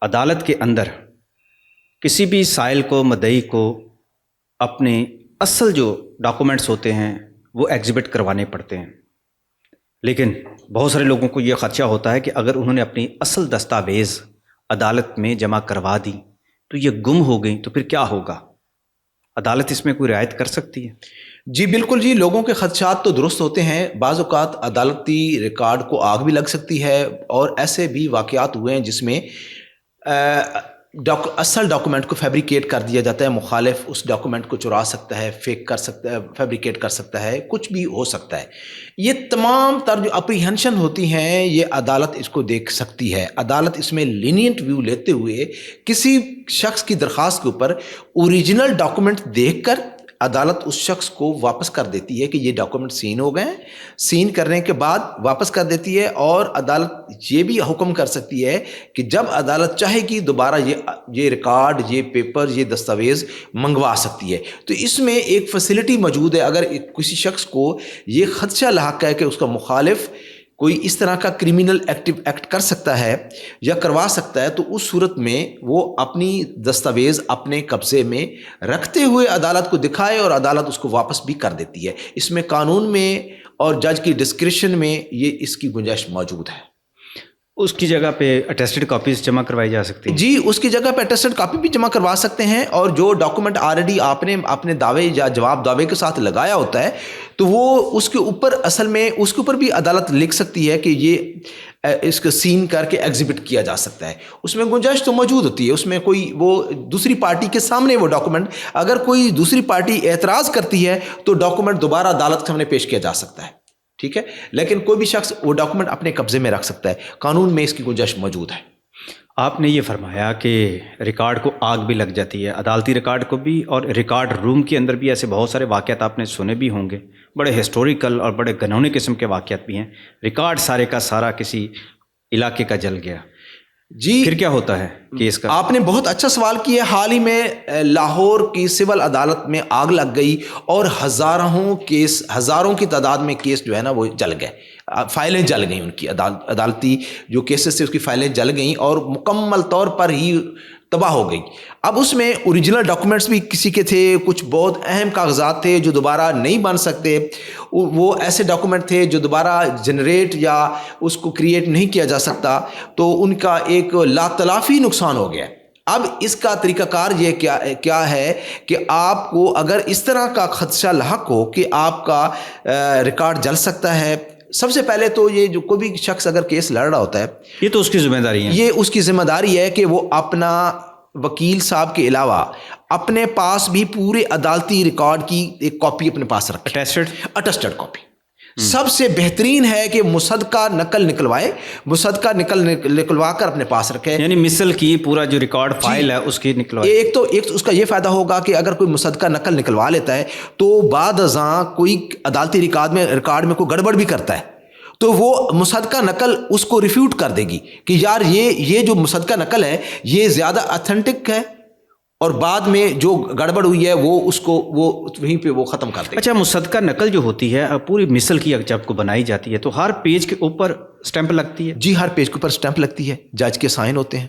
عدالت کے اندر کسی بھی سائل کو مدعی کو اپنے اصل جو ڈاکومنٹس ہوتے ہیں وہ ایگزبٹ کروانے پڑتے ہیں، لیکن بہت سارے لوگوں کو یہ خدشہ ہوتا ہے کہ اگر انہوں نے اپنی اصل دستاویز عدالت میں جمع کروا دی تو یہ گم ہو گئی تو پھر کیا ہوگا؟ عدالت اس میں کوئی رعایت کر سکتی ہے؟ جی بالکل جی، لوگوں کے خدشات تو درست ہوتے ہیں۔ بعض اوقات عدالتی ریکارڈ کو آگ بھی لگ سکتی ہے، اور ایسے بھی واقعات ہوئے ہیں جس میں اصل ڈاکومنٹ کو فیبریکیٹ کر دیا جاتا ہے، مخالف اس ڈاکومنٹ کو چرا سکتا ہے، فیک کر سکتا ہے، فیبریکیٹ کر سکتا ہے، کچھ بھی ہو سکتا ہے۔ یہ تمام تر جو اپریہنشن ہوتی ہیں یہ عدالت اس کو دیکھ سکتی ہے۔ عدالت اس میں لینینٹ ویو لیتے ہوئے کسی شخص کی درخواست کے اوپر اوریجنل ڈاکومنٹ دیکھ کر عدالت اس شخص کو واپس کر دیتی ہے کہ یہ ڈاکومنٹ سین ہو گئے ہیں، سین کرنے کے بعد واپس کر دیتی ہے، اور عدالت یہ بھی حکم کر سکتی ہے کہ جب عدالت چاہے گی دوبارہ یہ ریکارڈ، یہ پیپر، یہ دستاویز منگوا سکتی ہے۔ تو اس میں ایک فیسلٹی موجود ہے، اگر کسی شخص کو یہ خدشہ لاحق ہے کہ اس کا مخالف کوئی اس طرح کا کرمنل ایکٹ کر سکتا ہے یا کروا سکتا ہے، تو اس صورت میں وہ اپنی دستاویز اپنے قبضے میں رکھتے ہوئے عدالت کو دکھائے اور عدالت اس کو واپس بھی کر دیتی ہے۔ اس میں قانون میں اور جج کی ڈسکریشن میں یہ اس کی گنجائش موجود ہے۔ اس کی جگہ پہ اٹیسٹڈ کاپیز جمع کروائی جا سکتی ہیں؟ جی، اس کی جگہ پہ اٹیسٹڈ کاپی بھی جمع کروا سکتے ہیں، اور جو ڈاکومنٹ آلریڈی آپ نے اپنے دعوے یا جواب دعوے کے ساتھ لگایا ہوتا ہے تو وہ اس کے اوپر اصل میں اس کے اوپر بھی عدالت لکھ سکتی ہے کہ یہ اس کو سین کر کے ایگزبٹ کیا جا سکتا ہے۔ اس میں گنجائش تو موجود ہوتی ہے، اس میں کوئی وہ دوسری پارٹی کے سامنے وہ ڈاکومنٹ، اگر کوئی دوسری پارٹی اعتراض کرتی ہے تو ڈاکومنٹ دوبارہ عدالت کے سامنے پیش کیا جا سکتا ہے، ٹھیک ہے، لیکن کوئی بھی شخص وہ ڈاکومنٹ اپنے قبضے میں رکھ سکتا ہے۔ قانون میں اس کی گنجائش موجود ہے۔ آپ نے یہ فرمایا کہ ریکارڈ کو آگ بھی لگ جاتی ہے، عدالتی ریکارڈ کو بھی، اور ریکارڈ روم کے اندر بھی ایسے بہت سارے واقعات آپ نے سنے بھی ہوں گے، بڑے ہسٹوریکل اور بڑے گھنونے قسم کے واقعات بھی ہیں۔ ریکارڈ سارے کا سارا کسی علاقے کا جل گیا، جی پھر کیا ہوتا ہے کیس کا؟ آپ نے بہت اچھا سوال کیا۔ حال ہی میں لاہور کی سول عدالت میں آگ لگ گئی اور ہزاروں کی تعداد میں کیس جو ہے نا وہ جل گئے، فائلیں جل گئیں، ان کی عدالتی جو کیسز تھے اس کی فائلیں جل گئیں اور مکمل طور پر ہی تباہ ہو گئی۔ اب اس میں اوریجنل ڈاکومنٹس بھی کسی کے تھے، کچھ بہت اہم کاغذات تھے جو دوبارہ نہیں بن سکتے، وہ ایسے ڈاکومنٹ تھے جو دوبارہ جنریٹ یا اس کو کریٹ نہیں کیا جا سکتا، تو ان کا ایک لاتلافی نقصان ہو گیا۔ اب اس کا طریقہ کار یہ کیا ہے کہ آپ کو اگر اس طرح کا خدشہ لاحق ہو کہ آپ کا ریکارڈ جل سکتا ہے، سب سے پہلے تو یہ جو کوئی بھی شخص اگر کیس لڑ رہا ہوتا ہے، یہ تو اس کی ذمہ داری ہے، یہ اس کی ذمہ داری ہے کہ وہ اپنا وکیل صاحب کے علاوہ اپنے پاس بھی پورے عدالتی ریکارڈ کی ایک کاپی اپنے پاس رکھے، اٹیسٹڈ کاپی۔ سب سے بہترین ہے کہ مصدقہ نقل نکلوائے، مصدقہ نکلوا کر اپنے پاس رکھے، یعنی مثل کی پورا جو ریکارڈ فائل ہے اس کی نکلوائے۔ ایک اس کا یہ فائدہ ہوگا کہ اگر کوئی مصدقہ نقل نکلوا لیتا ہے تو بعد ازاں کوئی عدالتی ریکارڈ میں کوئی گڑبڑ بھی کرتا ہے تو وہ مصدقہ نقل اس کو ریفیوٹ کر دے گی کہ یار یہ جو مصدقہ نقل ہے یہ زیادہ اتھینٹک ہے، اور بعد میں جو گڑبڑ ہوئی ہے وہ اس کو وہ وہیں پہ وہ ختم کر دے گی۔ اچھا، مصدقہ نقل جو ہوتی ہے پوری مثل کی جب کو بنائی جاتی ہے تو ہر پیج کے اوپر سٹیمپ لگتی ہے؟ جی، ہر پیج کے اوپر سٹیمپ لگتی ہے، جج کے سائن ہوتے ہیں،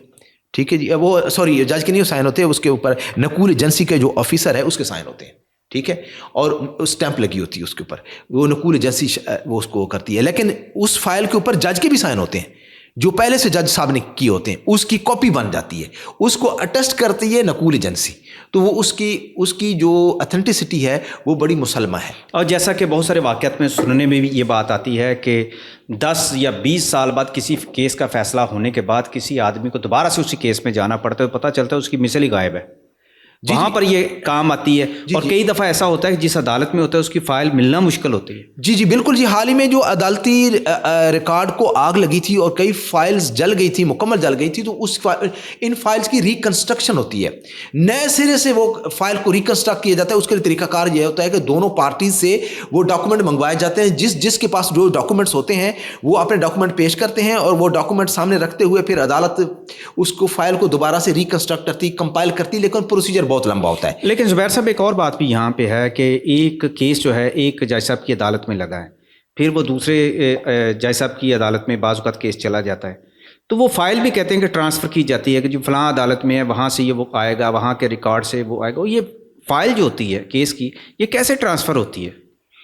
ٹھیک ہے جی، وہ سوری جج کے نہیں سائن ہوتے، اس کے اوپر نقول ایجنسی کے جو آفیسر ہے اس کے سائن ہوتے ہیں، ٹھیک ہے، اور اسٹیمپ لگی ہوتی ہے اس کے اوپر، وہ نقول ایجنسی وہ اس کو کرتی ہے، لیکن اس فائل کے اوپر جج کے بھی سائن ہوتے ہیں جو پہلے سے جج صاحب نے کیے ہوتے ہیں، اس کی کاپی بن جاتی ہے، اس کو اٹیسٹ کرتی ہے نقول ایجنسی، تو وہ اس کی جو اتھینٹسٹی ہے وہ بڑی مسلمہ ہے۔ اور جیسا کہ بہت سارے واقعات میں سننے میں بھی یہ بات آتی ہے کہ 10 یا 20 سال بعد کسی کیس کا فیصلہ ہونے کے بعد کسی آدمی کو دوبارہ سے اسی کیس میں جانا پڑتا ہے، پتہ چلتا ہے اس کی مثل ہی غائب ہے، وہاں پر یہ کام آتی ہے، اور کئی دفعہ ایسا ہوتا ہے کہ جس عدالت میں ہوتا ہے اس کی فائل ملنا مشکل ہوتی ہے۔ جی بالکل جی، حال ہی میں جو عدالتی ریکارڈ کو آگ لگی تھی اور کئی فائلز جل گئی تھی، مکمل جل گئی تھی، تو ان فائلز کی ریکنسٹرکشن ہوتی ہے، نئے سرے سے وہ فائل کو ریکنسٹرکٹ کیا جاتا ہے۔ اس کے طریقہ کار یہ ہوتا ہے کہ دونوں پارٹیز سے وہ ڈاکومنٹ منگوائے جاتے ہیں، جس کے پاس جو ڈاکومنٹس ہوتے ہیں وہ اپنے ڈاکومنٹ پیش کرتے ہیں، اور وہ ڈاکومنٹ سامنے رکھتے ہوئے پھر عدالت اس کو فائل کو دوبارہ سے ریکنسٹرکٹ کرتی، کمپائل کرتی، لیکن پروسیجر بہت لمبا ہوتا ہے۔ لیکن زبیر صاحب ایک اور بات بھی یہاں پہ ہے کہ ایک کیس جو ہے ایک جج صاحب کی عدالت میں لگا ہے، پھر وہ دوسرے جج صاحب کی عدالت میں بعض اوقات کیس چلا جاتا ہے، تو وہ فائل بھی کہتے ہیں کہ ٹرانسفر کی جاتی ہے کہ جو فلاں عدالت میں ہے وہاں سے یہ وہ آئے گا, وہاں کے ریکارڈ سے وہ آئے گا. یہ فائل جو ہوتی ہے کیس کی, یہ کیسے ٹرانسفر ہوتی ہے؟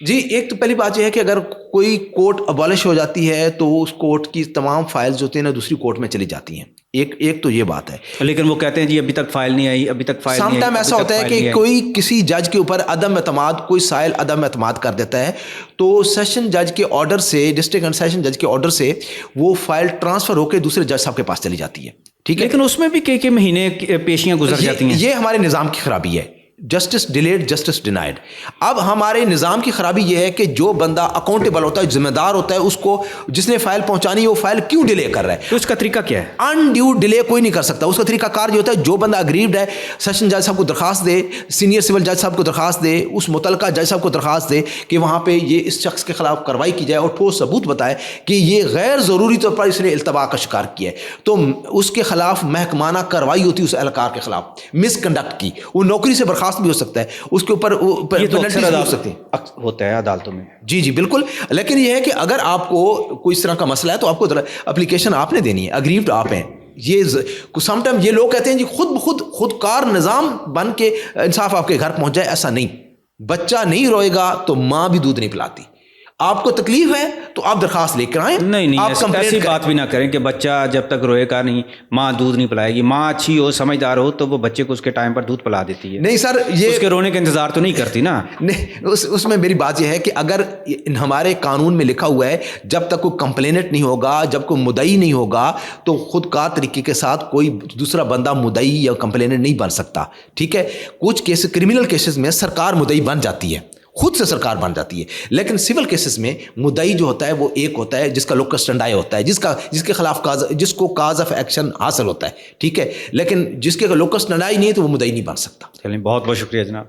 جی ایک تو پہلی بات یہ ہے کہ اگر کوئی کورٹ ابالش ہو جاتی ہے تو اس کورٹ کی تمام فائلز ہوتی ہیں نا دوسری کورٹ میں چلی جاتی ہیں. ایک تو یہ بات ہے. لیکن وہ کہتے ہیں جی ابھی تک فائل نہیں آئی, ابھی تک فائل نہیں سم آئی. ٹائم ایسا ہوتا ہے کہ کوئی کسی جج کے اوپر عدم اعتماد, کوئی سائل عدم اعتماد کر دیتا ہے تو سیشن جج کے آرڈر سے, ڈسٹرکٹ اینڈ سیشن جج کے آرڈر سے وہ فائل ٹرانسفر ہو کے دوسرے جج صاحب کے پاس چلی جاتی ہے. ٹھیک ہے, لیکن اس میں بھی کئی مہینے پیشیاں گزر جاتی ہیں. یہ ہمارے نظام کی خرابی ہے. Justice delayed justice denied. اب ہمارے نظام کی خرابی یہ ہے کہ جو بندہ اکاؤنٹیبل ہوتا ہے, ذمہ دار ہوتا ہے, اس کو جس نے فائل پہنچانی ہے وہ فائل کیوں ڈیلے کر رہا ہے؟ تو اس کا طریقہ کیا ہے؟ انڈیو ڈیلے کوئی نہیں کر سکتا. اس کا طریقہ کار جو ہوتا ہے, جو بندہ اگریوڈ ہے سیشن جج صاحب کو درخواست دے, سینئر سول جج صاحب کو درخواست دے, اس متعلقہ جج صاحب کو درخواست دے کہ وہاں پہ یہ اس شخص کے خلاف کارروائی کی جائے اور ٹھوس ثبوت بتائے کہ یہ غیر ضروری طور پر اس نے التباہ کا شکار کیا ہے, تو اس کے خلاف محکمانہ کارروائی ہوتی ہے اس اہلکار کے خلاف مس کنڈکٹ کی. وہ نوکری سے برخاست بھی ہو سکتا ہے, اس کے اوپر پینلٹیز بھی ہو سکتی ہیں. ہوتا ہے عدالتوں میں. جی جی بالکل. لیکن یہ ہے کہ اگر آپ کو کوئی اس طرح کا مسئلہ ہے تو آپ کو اپلیکیشن آپ نے دینی ہے, اگریوڈ آپ ہیں. یہ سم ٹائم یہ لوگ کہتے ہیں جی خود کار نظام بن کے انصاف آپ کے گھر پہنچ جائے. ایسا نہیں. بچہ نہیں روئے گا تو ماں بھی دودھ نہیں پلاتی. آپ کو تکلیف ہے تو آپ درخواست لے کر آئیں. نہیں ایسی بات بھی نہ کریں کہ بچہ جب تک روئے گا نہیں ماں دودھ نہیں پلائے گی. ماں اچھی ہو, سمجھدار ہو تو وہ بچے کو اس کے ٹائم پر دودھ پلا دیتی ہے. نہیں سر, یہ اس کے رونے کا انتظار تو نہیں کرتی نا. نہیں, اس میں میری بات یہ ہے کہ اگر ہمارے قانون میں لکھا ہوا ہے جب تک کوئی کمپلینٹ نہیں ہوگا, جب کوئی مدعی نہیں ہوگا تو خود کار طریقے کے ساتھ کوئی دوسرا بندہ مدعی یا کمپلینٹ نہیں بن سکتا. ٹھیک ہے, کچھ کیس کرمنل کیسز میں سرکار مدعی بن جاتی ہے, خود سے سرکار بن جاتی ہے. لیکن سول کیسز میں مدعی جو ہوتا ہے وہ ایک ہوتا ہے جس کا لوکس اسٹینڈائی ہوتا ہے, جس کے خلاف جس کو کاز آف ایکشن حاصل ہوتا ہے. ٹھیک ہے, لیکن جس کے لوکس اسٹینڈائی نہیں ہے تو وہ مدعی نہیں بن سکتا. چلیں, بہت بہت شکریہ جناب.